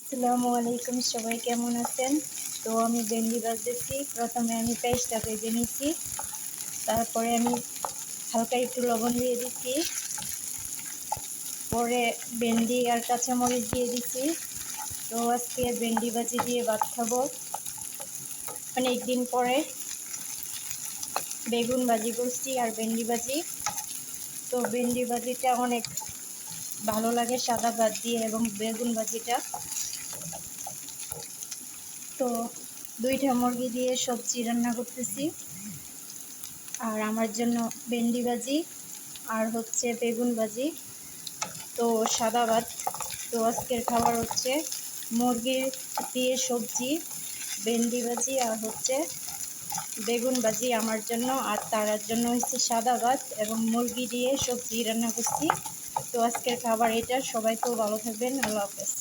আসসালামু আলাইকুম, সবাই কেমন আছেন? তো আমি ভেন্ডি ভাজতেছি। প্রথমে আমি পেঁয়াজটা ভেজে নিচ্ছি, তারপরে আমি হালকা একটু লবণ দিয়ে দিচ্ছি, পরে ভেন্ডি আর কাঁচামরিচ দিয়ে দিচ্ছি। তো আজকে ভেন্ডি ভাজি দিয়ে ভাত খাবো। অনেকদিন পরে বেগুন ভাজি করছি আর ভেন্ডি ভাজি। তো ভেন্ডি ভাজিটা অনেক ভালো লাগে সাদা ভাত দিয়ে, এবং বেগুন ভাজিটা। তো দুইটা মুরগি দিয়ে সবজি রান্না করতেছি, আর আমার জন্য ভেন্ডি ভাজি আর হচ্ছে বেগুন ভাজি, তো সাদা ভাত। তো আজকের খাবার হচ্ছে মুরগির দিয়ে সবজি, ভেন্ডি ভাজি আর হচ্ছে বেগুন ভাজি আমার জন্য, আর তার জন্য হচ্ছে সাদা ভাত এবং মুরগি দিয়ে সবজি রান্না করছি। তো আজকের খাবার এটা। সবাই তো ভালো থাকবেন। আল্লাহ হাফেজ।